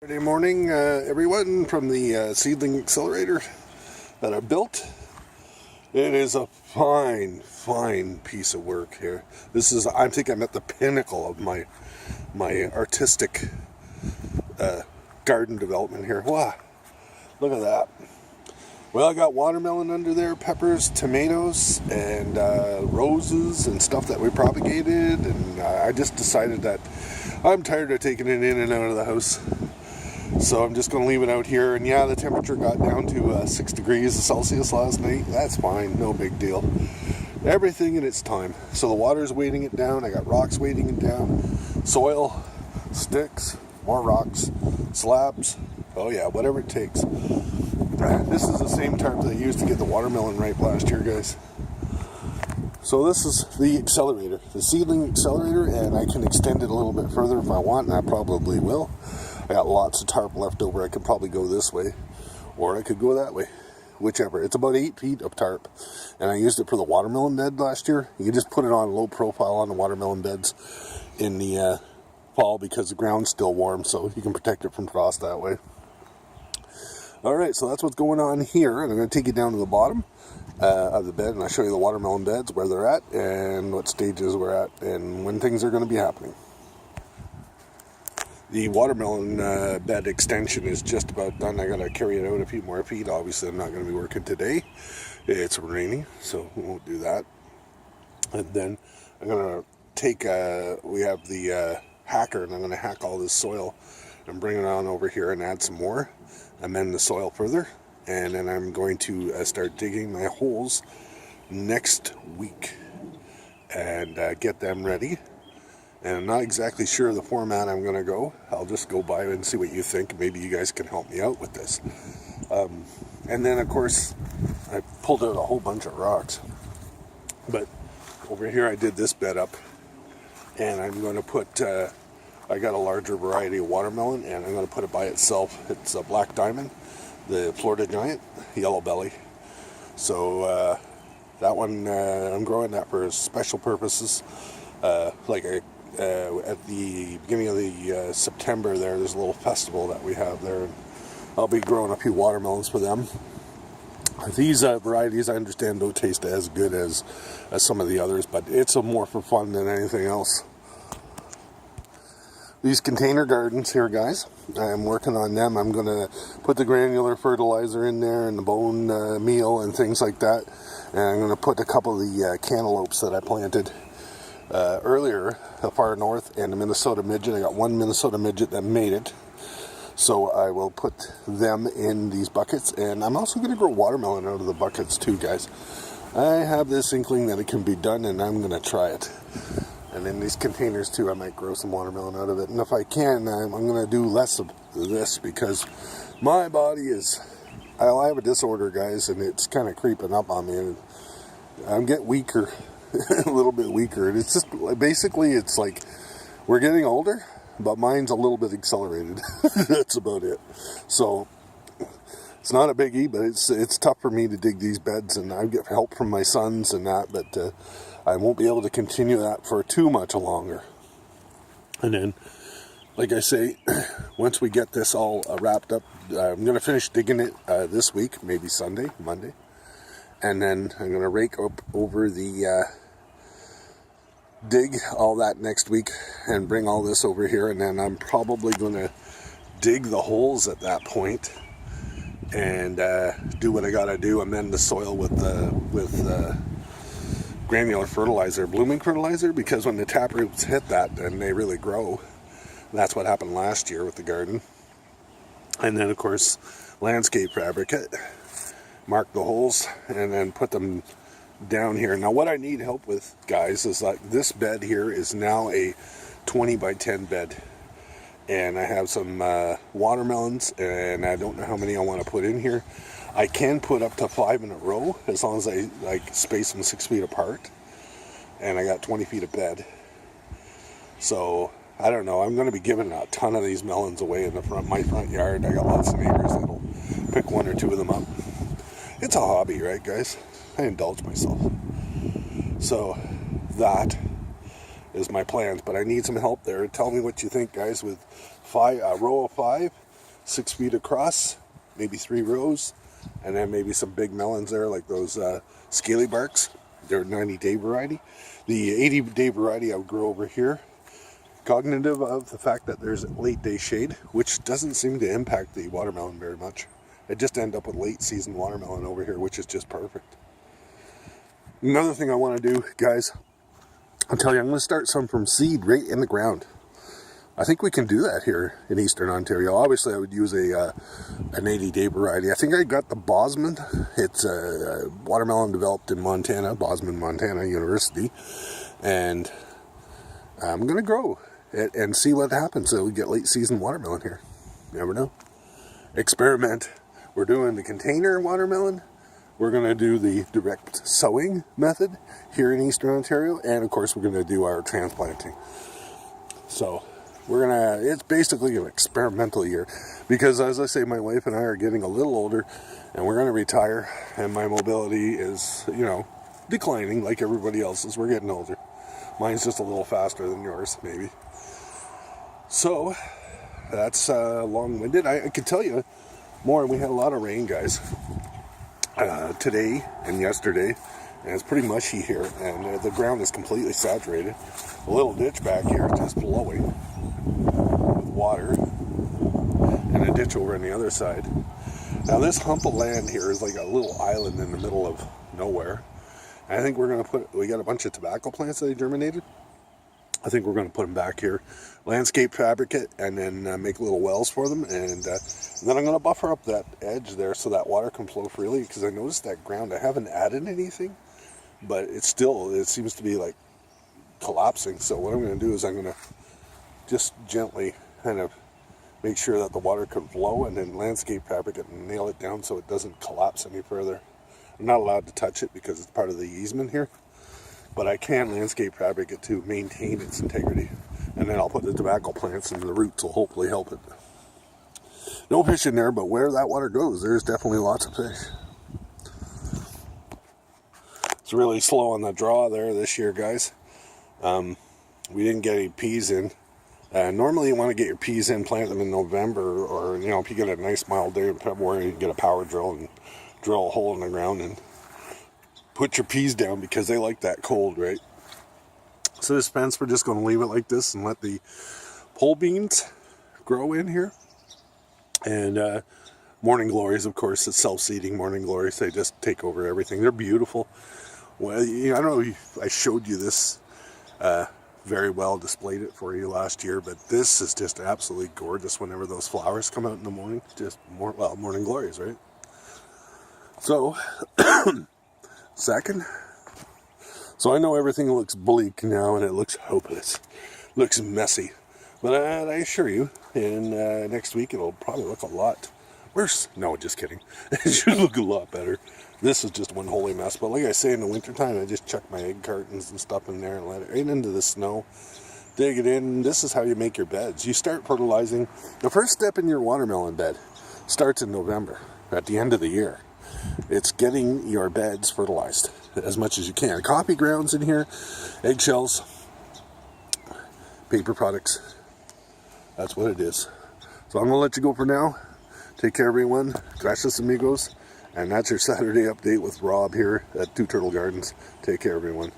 Friday morning, everyone, from the seedling accelerator that I built. It is a fine piece of work here. I think I'm at the pinnacle of my artistic garden development here. Wow, look at that. Well, I got watermelon under there, peppers, tomatoes, and roses and stuff that we propagated, and I just decided that I'm tired of taking it in and out of the house. So I'm just going to leave it out here. And yeah, the temperature got down to 6 degrees Celsius last night. That's fine, no big deal. Everything in its time. So the water's weighting it down. I got rocks weighting it down. Soil, sticks, more rocks, slabs. Oh yeah, whatever it takes. This is the same tarp that I used to get the watermelon ripe last year, guys. So this is the accelerator, the seedling accelerator, and I can extend it a little bit further if I want, and I probably will. I got lots of tarp left over. I could probably go this way, or I could go that way, whichever. It's about 8 feet of tarp, and I used it for the watermelon bed last year. You can just put it on low profile on the watermelon beds in the fall because the ground's still warm, so you can protect it from frost that way. Alright, so that's what's going on here, and I'm going to take you down to the bottom of the bed, and I'll show you the watermelon beds, where they're at, and what stages we're at, and when things are going to be happening. The watermelon bed extension is just about done. I got to carry it out a few more feet. Obviously, I'm not going to be working today. It's raining, so we won't do that. And then I'm going to take, we have the hacker, and I'm going to hack all this soil and bring it on over here and add some more, amend the soil further, and then I'm going to start digging my holes next week and get them ready. And I'm not exactly sure the format I'm going to go. I'll just go by and see what you think. Maybe you guys can help me out with this. And then, of course, I pulled out a whole bunch of rocks. But over here I did this bed up. And I'm going to put, I got a larger variety of watermelon, and I'm going to put it by itself. It's a black diamond, the Florida Giant, yellow belly. So that one, I'm growing that for special purposes. At the beginning of the September there's a little festival that we have there, and I'll be growing a few watermelons for them. These varieties, I understand, don't taste as good as some of the others, but it's more for fun than anything else. These container gardens here, guys, I'm working on them. I'm going to put the granular fertilizer in there and the bone meal and things like that, and I'm going to put a couple of the cantaloupes that I planted earlier, far north, and the Minnesota midget. I got one Minnesota midget that made it, so I will put them in these buckets, and I'm also going to grow watermelon out of the buckets too, guys. I have this inkling that it can be done, and I'm going to try it. And in these containers too, I might grow some watermelon out of it, and if I can, I'm going to do less of this because my body is, I have a disorder, guys, and it's kind of creeping up on me, and I'm getting weaker. A little bit weaker, and it's just basically, it's like we're getting older, but mine's a little bit accelerated. That's about it. So it's not a biggie, but it's tough for me to dig these beds, and I get help from my sons and that, but I won't be able to continue that for too much longer. And then, like I say, once we get this all wrapped up, I'm going to finish digging it this week, maybe Sunday, Monday. And then I'm going to rake up over the dig all that next week and bring all this over here. And then I'm probably going to dig the holes at that point and do what I got to do, amend the soil with granular fertilizer, blooming fertilizer, because when the taproots hit that, then they really grow. That's what happened last year with the garden. And then, of course, landscape fabricate. Mark the holes and then put them down here. Now what I need help with, guys, is like this bed here is now a 20 by 10 bed, and I have some watermelons, and I don't know how many I want to put in here. I can put up to 5 in a row as long as I space them 6 feet apart, and I got 20 feet of bed. So I don't know, I'm going to be giving a ton of these melons away in my front yard. I got lots of neighbors that'll pick 1 or 2 of them up. It's a hobby, right, guys? I indulge myself. So that is my plans, but I need some help there. Tell me what you think, guys, with a row of 5 6 feet across, maybe 3 rows, and then maybe some big melons there, like those scaly barks. They're 90-day variety. The 80-day variety I would grow over here, cognitive of the fact that there's late day shade, which doesn't seem to impact the watermelon very much. I just end up with late season watermelon over here, which is just perfect. Another thing I want to do, guys, I'll tell you, I'm going to start some from seed right in the ground. I think we can do that here in Eastern Ontario. Obviously, I would use an 80-day variety. I think I got the Bosman. It's a watermelon developed in Montana, Bosman, Montana University. And I'm going to grow it and see what happens. So we get late season watermelon here. You never know. Experiment. We're doing the container watermelon. We're going to do the direct sowing method here in Eastern Ontario. And of course, we're going to do our transplanting. So it's basically an experimental year, because as I say, my wife and I are getting a little older and we're going to retire, and my mobility is, declining like everybody else's. We're getting older. Mine's just a little faster than yours, maybe. So that's long-winded. I could tell you more. We had a lot of rain, guys, today and yesterday, and it's pretty mushy here, and the ground is completely saturated. A little ditch back here just flowing with water, and a ditch over on the other side. Now this hump of land here is like a little island in the middle of nowhere. And I think we're going to we got a bunch of tobacco plants that I germinated. I think we're going to put them back here, landscape fabricate, and then make little wells for them. And then I'm going to buffer up that edge there so that water can flow freely, because I noticed that ground, I haven't added anything, but it seems to be like collapsing. So what I'm going to do is I'm going to just gently kind of make sure that the water can flow, and then landscape fabricate and nail it down so it doesn't collapse any further. I'm not allowed to touch it because it's part of the easement here, but I can landscape fabricate to maintain its integrity. And then I'll put the tobacco plants, and the roots will hopefully help it. No fish in there, but where that water goes, there's definitely lots of fish. It's really slow on the draw there this year, guys. We didn't get any peas in. Normally you want to get your peas in, plant them in November, or if you get a nice mild day in February, you get a power drill and drill a hole in the ground and put your peas down, because they like that cold, right? So this fence, we're just going to leave it like this and let the pole beans grow in here. And morning glories, of course, it's self-seeding morning glories. They just take over everything. They're beautiful. Well, I don't know if I showed you this very well, displayed it for you last year, but this is just absolutely gorgeous whenever those flowers come out in the morning. Just morning glories, right? So, so I know everything looks bleak now and it looks hopeless, looks messy, but I assure you, in next week it'll probably look a lot worse. No, just kidding. It should look a lot better. This is just one holy mess, but like I say, in the wintertime, I just chuck my egg cartons and stuff in there and let it right into the snow, dig it in. This is how you make your beds. You start fertilizing. The first step in your watermelon bed starts in November, at the end of the year. It's getting your beds fertilized as much as you can. Coffee grounds in here, eggshells, paper products. That's what it is. So I'm going to let you go for now. Take care, everyone. Gracias, amigos. And that's your Saturday update with Rob here at Two Turtle Gardens. Take care, everyone.